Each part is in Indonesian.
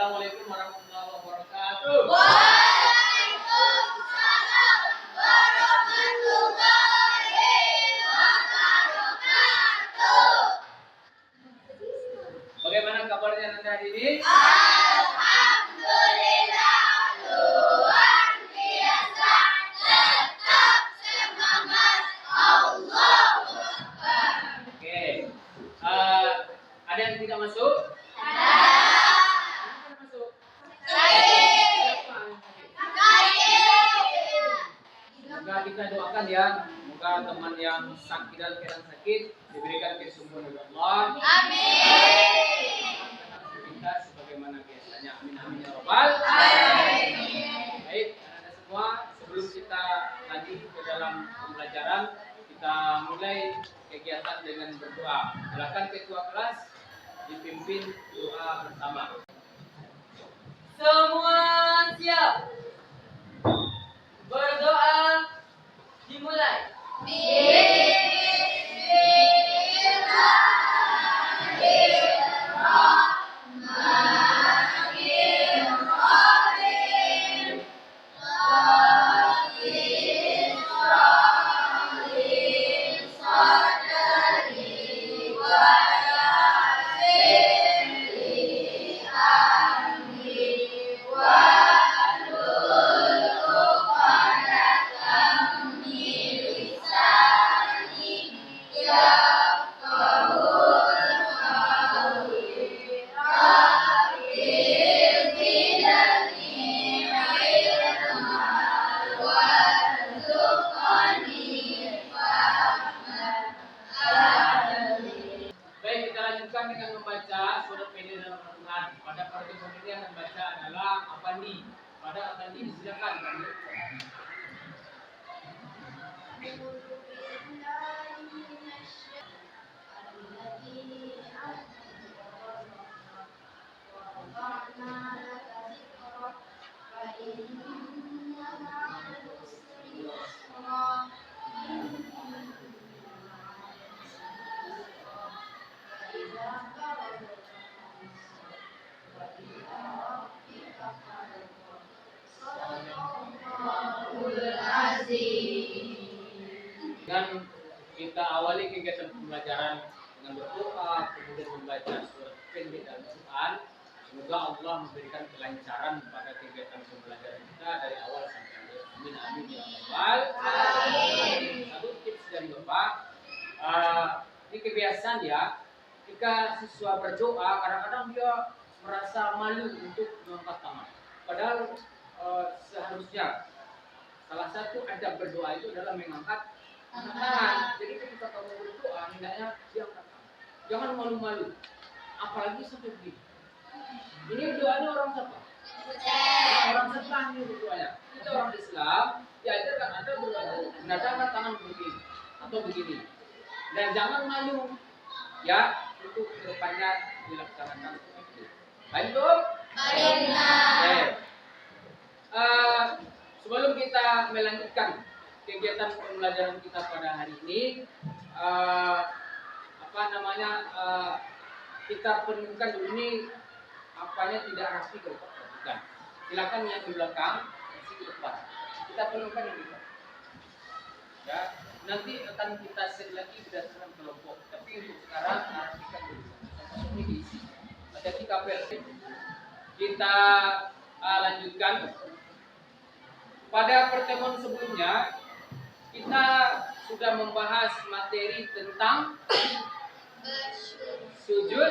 Assalamualaikum warahmatullahi wabarakatuh. Waalaikumsalam warahmatullahi wabarakatuh. Bagaimana kabarnya Anda hari ini? Alhamdulillah, luar biasa. Tetap semangat. Allahu Akbar. Oke. Ada yang tidak masuk? Yang masuk? Siapa? Semoga kita doakan ya, semoga teman yang sakit dan keadaan sakit diberikan kesembuhan oleh Allah. Amin. Kita sebagaimana biasanya. Amin amin ya rabbal Amin. Baik, anak-anak semua, sebelum kita lanjut ke dalam pembelajaran, kita mulai kegiatan dengan berdoa. Silakan ketua kelas dipimpin doa bersama. Semua siap. Berdoa dimulai. Bismillahirrahmanirrahim. Rabbil sadri wa yassirli amri wahlul 'uqdatam min lisani yafqahul qawli. Rabbil zidni ilma warzuqni fahma. Baik, kita lanjutkan dengan membaca surat pendek dalam Al-Quran. Pada pertemuan ini yang membaca adalah Afandi. Pada Afandi silakan. Afandi. Dan kita awali kegiatan pembelajaran dengan berdoa, kemudian membaca surat pendek Al-Quran. Semoga Allah memberikan kelancaran pada kegiatan pembelajaran kita dari awal sampai akhir. Amin amin ya rabbal alamin. Satu tips dari Bapak, ini kebiasaan ya. Jika siswa berdoa, kadang-kadang dia merasa malu untuk mengangkat tangan. Padahal seharusnya salah satu adab berdoa itu adalah mengangkat tangan. Jadi ketika kamu berdoa, hendaknya diangkat tangan. Jangan malu-malu. Apalagi sampai begini. Ini doanya orang siapa? Orang Islam ini berdoanya. Kita orang Islam diajarkan ada berdoa. Hendaknya tangan begini atau begini. Dan jangan malu. Ya, untuk kedepannya dilaksanakan begitu. Baik, Dok? Baik. Sebelum kita melanjutkan kegiatan pembelajaran kita pada hari ini, kita penuhkan dulu ini apanya tidak rapi ke depan. Silakan yang di belakang isi ke depan. Kita penuhkan yang di depan. Ya, nanti akan kita set lagi berdasarkan kelompok. Tapi untuk sekarang rapikan dulu. Ini diisi. Ada 3 versi. Kita lanjutkan. Pada pertemuan sebelumnya kita sudah membahas materi tentang sujud.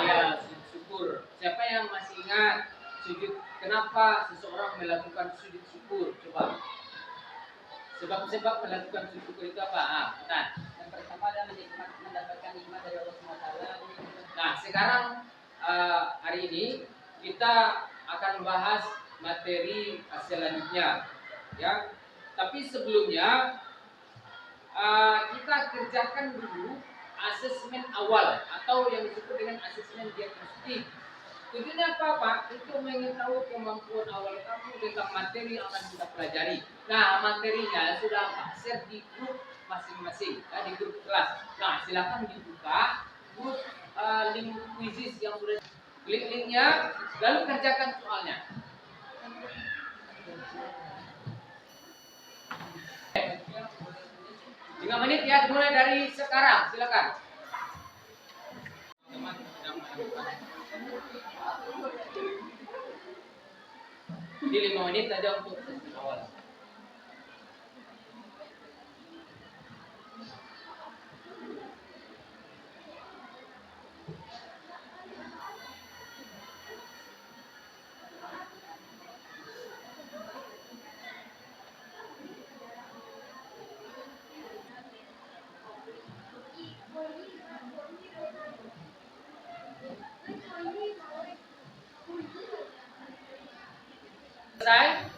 Ya, sujud syukur. Siapa yang masih ingat sujud? Kenapa seseorang melakukan sujud syukur? Coba. Sebab-sebab melakukan sujud syukur itu apa? Nah, Yang pertama adalah mendapatkan nikmat dari Allah SWT. Nah, sekarang hari ini kita akan membahas materi selanjutnya, ya. Tapi sebelumnya kita kerjakan dulu asesmen awal atau yang disebut dengan asesmen diagnostik. Tujuannya apa, Pak? Untuk mengetahui kemampuan awal kamu tentang materi yang akan kita pelajari. Nah, materinya sudah Pak share di grup masing-masing, di grup kelas. Nah, silakan dibuka grup link quizzes yang sudah klik linknya, Lalu kerjakan soalnya. Tiga menit ya, mulai dari sekarang. Silakan. Jadi 5 menit aja untuk awal. Selesai?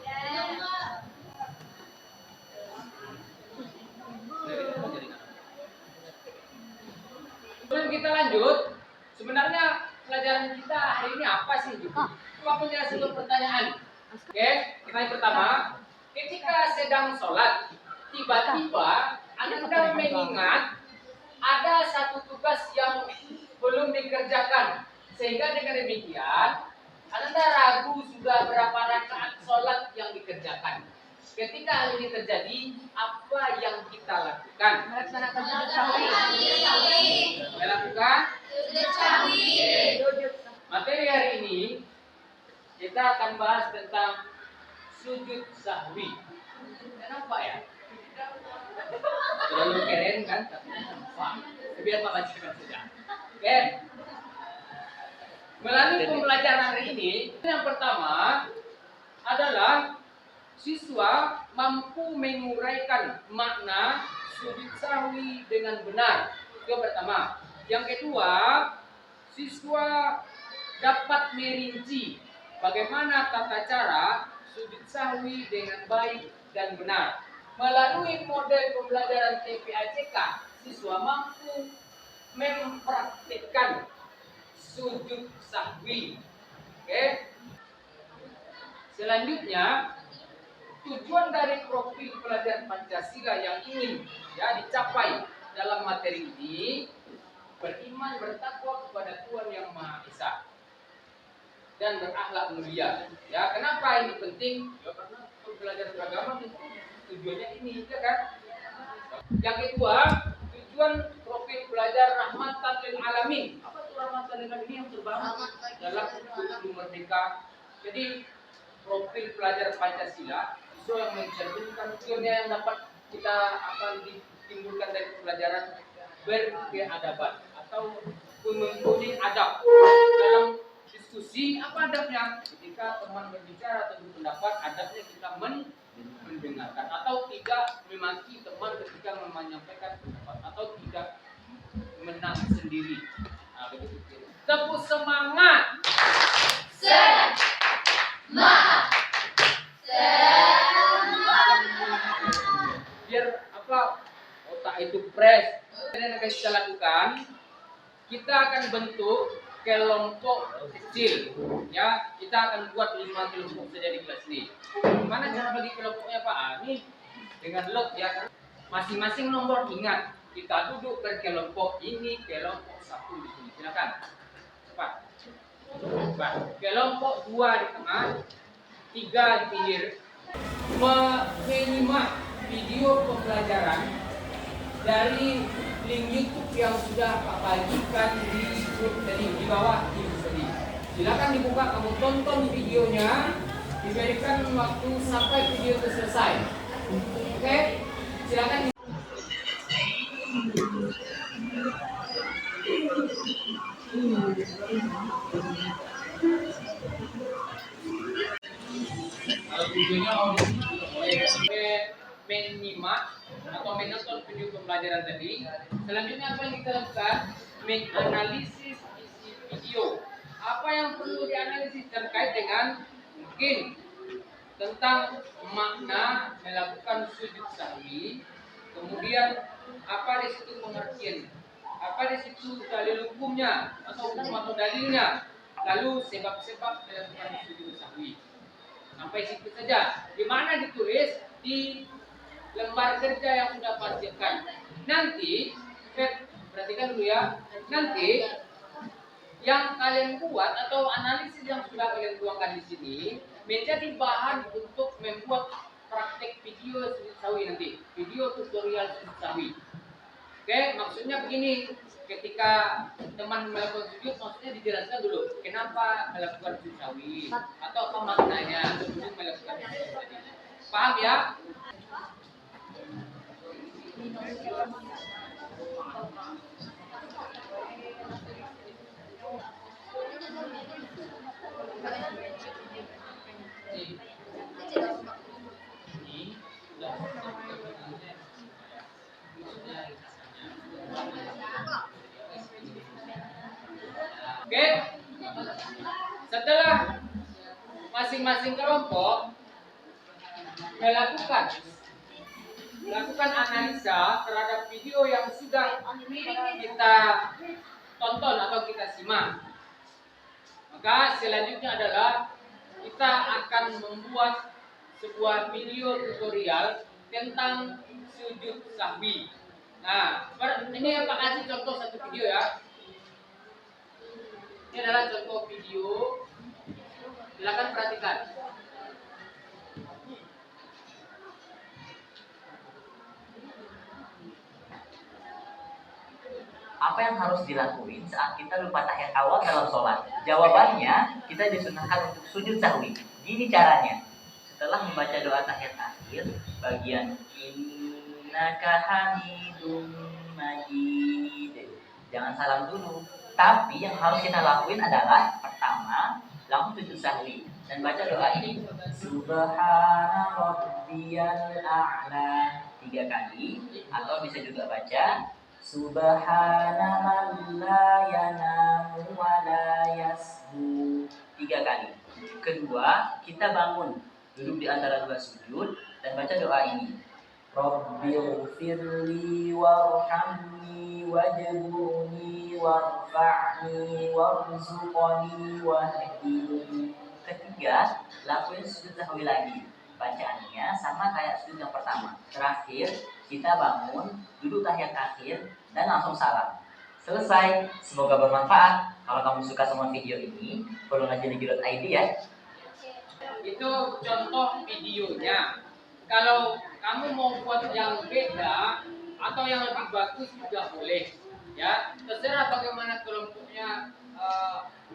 Sebelum kita lanjut, sebenarnya pelajaran kita hari ini apa sih? Cuma punya satu pertanyaan. Oke, pertanyaan pertama, ketika sedang sholat, tiba-tiba Anda mengingat ada satu tugas yang belum dikerjakan, sehingga dengan demikian Anda ragu sudah berapa rakaat sholat yang dikerjakan. Ketika hal ini terjadi, apa yang kita lakukan? Melaksanakan sujud sahwi. Melakukan Sujud sahwi. materi hari ini kita akan bahas tentang sujud sahwi. Kenapa ya? Terlalu keren kan? Wah, biar Pak bacakan saja. Oke. Melalui pembelajaran hari ini, yang pertama adalah siswa mampu menguraikan makna sujud sahwi dengan benar. Itu yang pertama. Yang kedua, siswa dapat merinci bagaimana tata cara sujud sahwi dengan baik dan benar. Melalui model pembelajaran TPACK, siswa mampu mempraktikkan sujud sahwi. Oke. Selanjutnya, tujuan dari profil pelajar Pancasila yang ingin dicapai dalam materi ini beriman bertakwa kepada Tuhan Yang Maha Esa dan berakhlak mulia. Ya, kenapa ini penting? Ya, karena pembelajaran agama itu tujuannya ini, ya kan? Yang kedua, tujuan profil pelajar rahmatan lil alamin. Apa itu rahmatan lil alamin yang terbangun dalam kurikulum merdeka? Jadi profil pelajar Pancasila itu yang mencerminkan tujuannya yang dapat kita akan ditimbulkan dari pelajaran berkeadaban atau mempunyai adab dalam diskusi. Apa adabnya? Ketika teman berbicara atau berpendapat, adabnya kita mendengarkan atau tidak memaki teman ketika menyampaikan pendapat atau tidak menang sendiri. Nah, begitu. Tepuk semangat. Biar apa otak itu fresh. Yang akan kita lakukan, kita akan bentuk kelompok kecil. Ya, kita akan buat 5 kelompok saja di kelas ini. Mana cara bagi kelompoknya Pak? Ini dengan lot ya. Masing-masing nomor ingat. Kita duduk berkelompok ini, kelompok 1 di sini. Silakan. Cepat. Kelompok 2 di tengah, 3 di pinggir. Menyimak video pembelajaran dari link YouTube yang sudah Pak bagikan di grup tadi di bawah ini tadi. Silakan dibuka, kamu tonton videonya. Diberikan waktu sampai video itu selesai. Oke? Silakan. Kalau videonya menyimak atau menonton video pembelajaran tadi, selanjutnya apa yang kita lakukan? Menganalisis isi video. Apa yang perlu dianalisis terkait dengan mungkin tentang makna melakukan sujud sahwi, kemudian apa di situ pengertian, apa di situ dalil hukumnya atau hukum atau dalilnya, lalu sebab-sebab melakukan sujud sahwi. Sampai situ saja. Di mana ditulis di lembar kerja yang sudah pasirkan. Nanti perhatikan dulu ya. Nanti yang kalian buat atau analisis yang sudah kalian tuangkan di sini menjadi bahan untuk membuat praktek video sujud sawi nanti, video tutorial sujud sawi. Oke, maksudnya begini, ketika teman melakukan sujud, maksudnya dijelaskan dulu kenapa melakukan sujud sawi atau apa maknanya sebelum melakukan sujud tadi. Paham ya? Oke, setelah masing-masing kelompok melakukan analisa terhadap video yang sudah kita tonton atau kita simak, maka selanjutnya adalah kita akan membuat sebuah video tutorial tentang sujud sahwi. Nah, ini Pak kasih contoh satu video ya. Ini adalah contoh video. Silakan perhatikan. Apa yang harus dilakuin saat kita lupa tahiyat awal dalam sholat? Jawabannya, kita disunahkan untuk sujud sahwi. Gini caranya. Setelah membaca doa tahiyat akhir, bagian innaka hamidum majid. Jangan salam dulu. Tapi yang harus kita lakuin adalah pertama, langsung sujud sahwi dan baca doa ini. Subhana rabbiyal a'la 3 kali, atau bisa juga baca Subhana man la yanamu wa la yasbu 3 kali. Kedua, kita bangun, duduk di antara 2 sujud dan baca doa ini. Rabbighfirli warhamni wajburni warfa'ni warzuqni wahdini. Ketiga, lakuin sujud sahwi lagi. Bacaannya sama kayak sujud yang pertama. Terakhir, kita bangun, duduk tahiyat akhir, dan langsung salam. Selesai. Semoga bermanfaat. Kalau kamu suka sama video ini, follow ngaji.id ya. Itu contoh videonya. Kalau kamu mau buat yang beda atau yang lebih bagus juga boleh, ya. Terserah bagaimana kelompoknya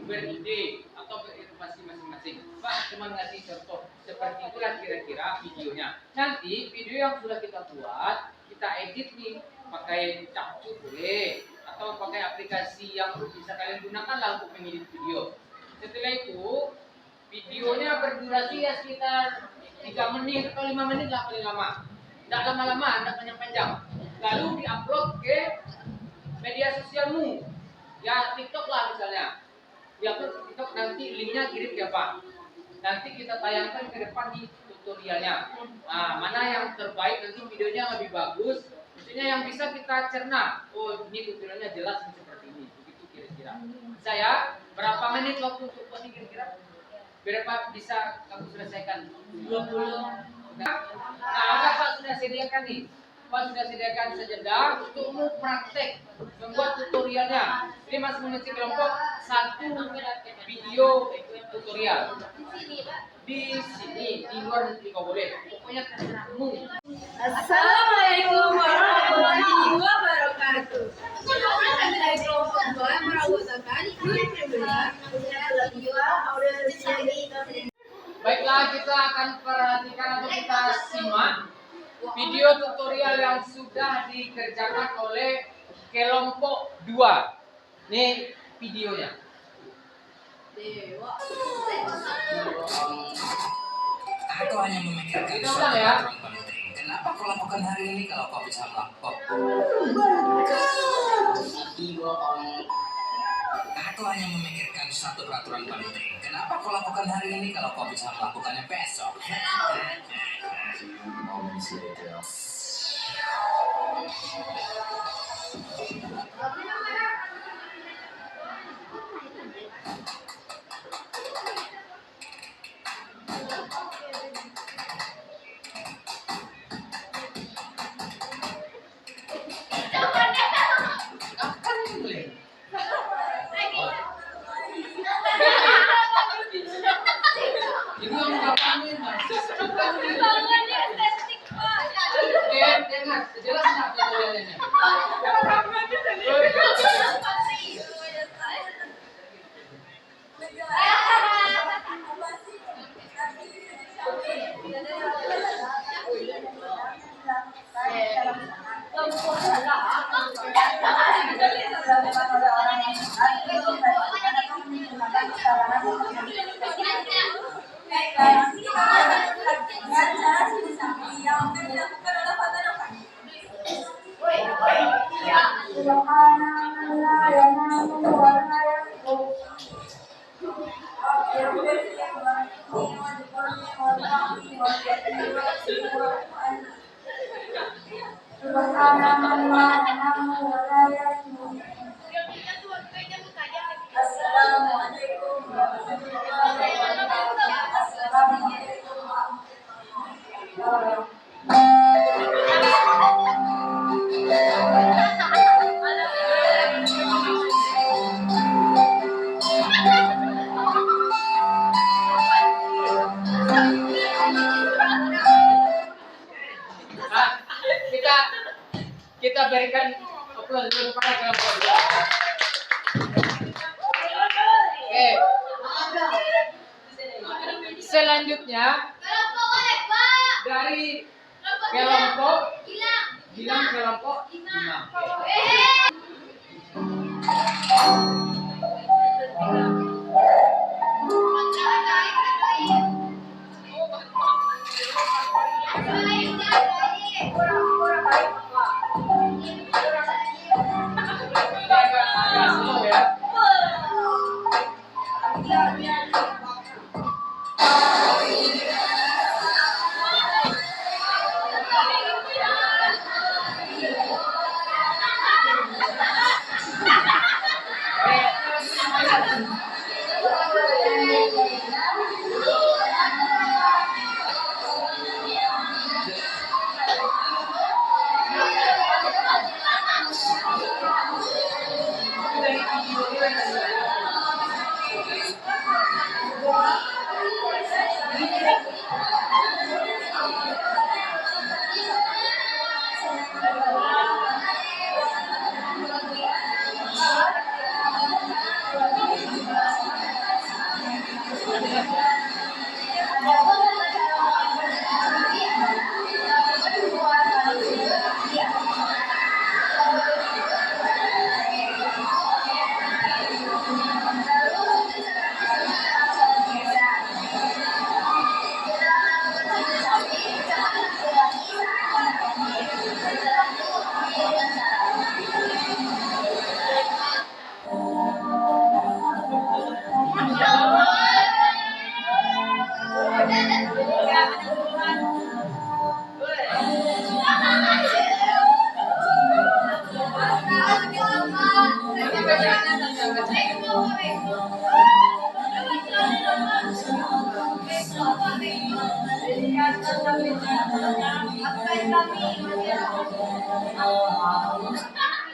beride atau berinovasi masing-masing. Pak cuma ngasih contoh seperti itulah kira-kira videonya. Nanti video yang sudah kita buat, kita edit nih, pakai capcut boleh atau pakai aplikasi yang bisa kalian gunakan lah untuk mengedit video. Setelah itu videonya berdurasi ya sekitar 3 menit atau 5 menit lah paling lama. Tidak lama-lama, tidak panjang-panjang. Lalu diupload ke media sosialmu. Ya TikTok lah misalnya. Diupload ke TikTok, nanti linknya kirim ke apa? Nanti kita tayangkan ke depan di tutorialnya. Nah, mana yang terbaik nanti videonya lebih bagus. Maksudnya yang bisa kita cerna. Oh ini tutorialnya jelas seperti ini. Begitu kira-kira. Saya berapa menit waktu untuk buat ini kira-kira? Berapa bisa kamu selesaikan? 20. Nah, Pak sudah sediakan nih. Pak sudah sediakan sejedah untukmu praktek membuat tutorialnya. Ini masing-masing kelompok 1 video tutorial. Di sini, di luar nanti kau boleh. Pokoknya terserahmu. Assalamualaikum warahmatullahi wabarakatuh. Silakan dari kelompok 2 merawakan Baiklah, kita akan perhatikan atau kita simak video tutorial yang sudah dikerjakan oleh kelompok 2. Nih videonya. Aku hanya memikirkan Kita suatu ulang ya. peraturan penting. Kenapa kau lakukan hari ini kalau kau bisa melakukan? Aku hanya memikirkan suatu peraturan penting. Kenapa kau lakukan hari ini kalau kau bisa melakukannya besok? Baiklah, kita akan melakukan cara sebisa yang akan dilakukan oleh Fatah Novan. Assalamualaikum warahmatullahi wabarakatuh. Assalamualaikum warahmatullahi Nah, kita berikan aplaus dulu kepada kelompok dua. Oke. Selanjutnya dari kelompok Gilang kelompok 5. Agak slow ya.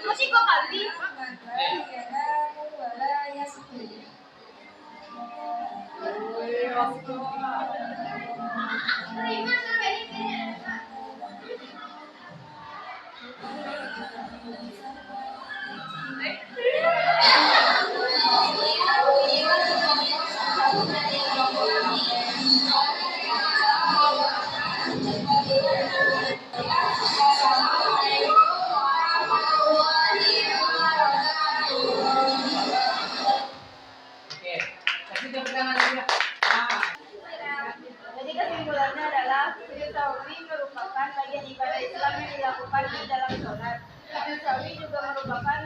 Masih kok kali? Oke. Kasih tepuk tangan lagi ya. Nah, Jadi kesimpulannya adalah sujud sahwi merupakan bagian ibadah Islam yang dilakukan di dalam sholat. Sujud sahwi juga merupakan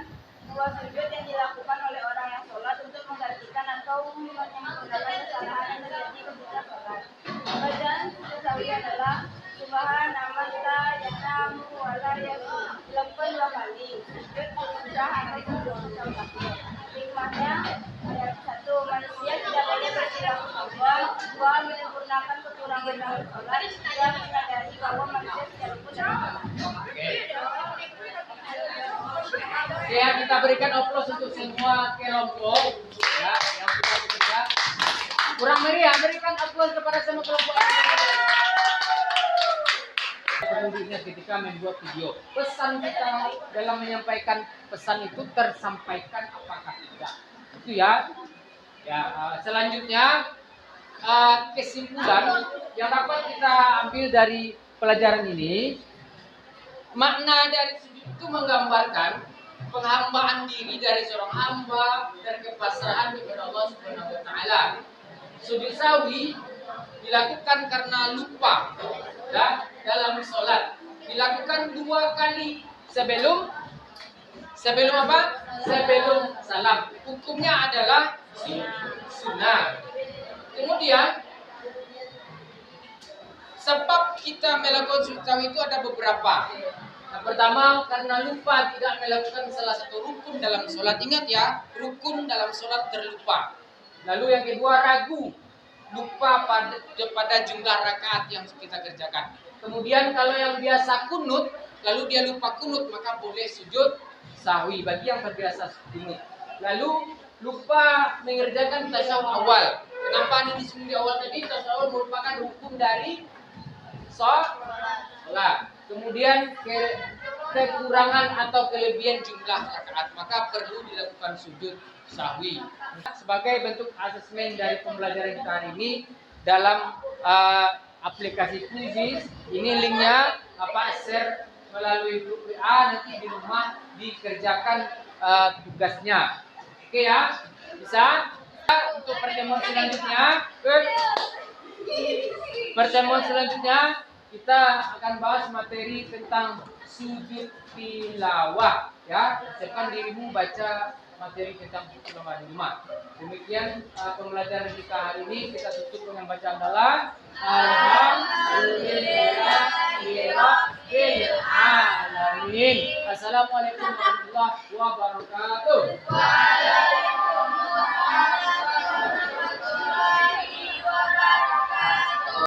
sebuah sujud yang dilakukan oleh orang yang sholat untuk menggantikan atau menyempurnakan kesalahan yang terjadi ketika sholat. Bacaan sujud sahwi adalah Subhan amanta yanamu wala yasu, dilakukan 2 kali. Sujud sesudah atau sebelum takbir. Hikmahnya ayat 1, manusia tidak boleh berkhilafu Allah. 2, menyempurnakan kekurangan dalam sholat dan menyadari bahwa manusia tidak luput dari sholat. ya kita berikan aplaus untuk semua kelompok ya yang sudah bekerja. Kurang meriah, berikan aplaus kepada semua kelompok yang bekerja. Penunjuknya ketika membuat video, pesan kita dalam menyampaikan pesan itu tersampaikan apakah tidak, itu ya. Selanjutnya kesimpulan yang dapat kita ambil dari pelajaran ini, makna dari sujud itu menggambarkan penghambaan diri dari seorang hamba dan kepasrahan kepada Allah Subhanahu wa taala. Sujud sahwi dilakukan karena lupa ya, dalam sholat. Dilakukan 2 kali sebelum apa? Sebelum salam. Hukumnya adalah sunnah. Kemudian sebab kita melakukan sujud sahwi itu ada beberapa. Yang pertama, karena lupa tidak melakukan salah satu rukun dalam sholat. Ingat ya, rukun dalam sholat terlupa. Lalu yang kedua, ragu, lupa pada jumlah rakaat yang kita kerjakan. Kemudian kalau yang biasa kunut, lalu dia lupa kunut, maka boleh sujud sahwi bagi yang terbiasa kunut. Lalu lupa mengerjakan tasyahud awal. Kenapa ini disebut di awal tadi? Tasyahud awal merupakan rukun dari sholat. Kemudian kekurangan atau kelebihan jumlah rakaat, maka perlu dilakukan sujud sahwi. Sebagai bentuk asesmen dari pembelajaran kita hari ini dalam aplikasi Quizizz, ini linknya share melalui grup WA, nanti di rumah dikerjakan tugasnya. Oke ya, bisa. Untuk pertemuan selanjutnya kita akan bahas materi tentang sujud tilawah ya. Siapkan dirimu baca materi tentang sujud tilawah di rumah. Demikian pembelajaran kita hari ini. Kita tutup dengan bacaan dalam Alhamdulillahirabbil alamin. Assalamualaikum warahmatullahi wabarakatuh.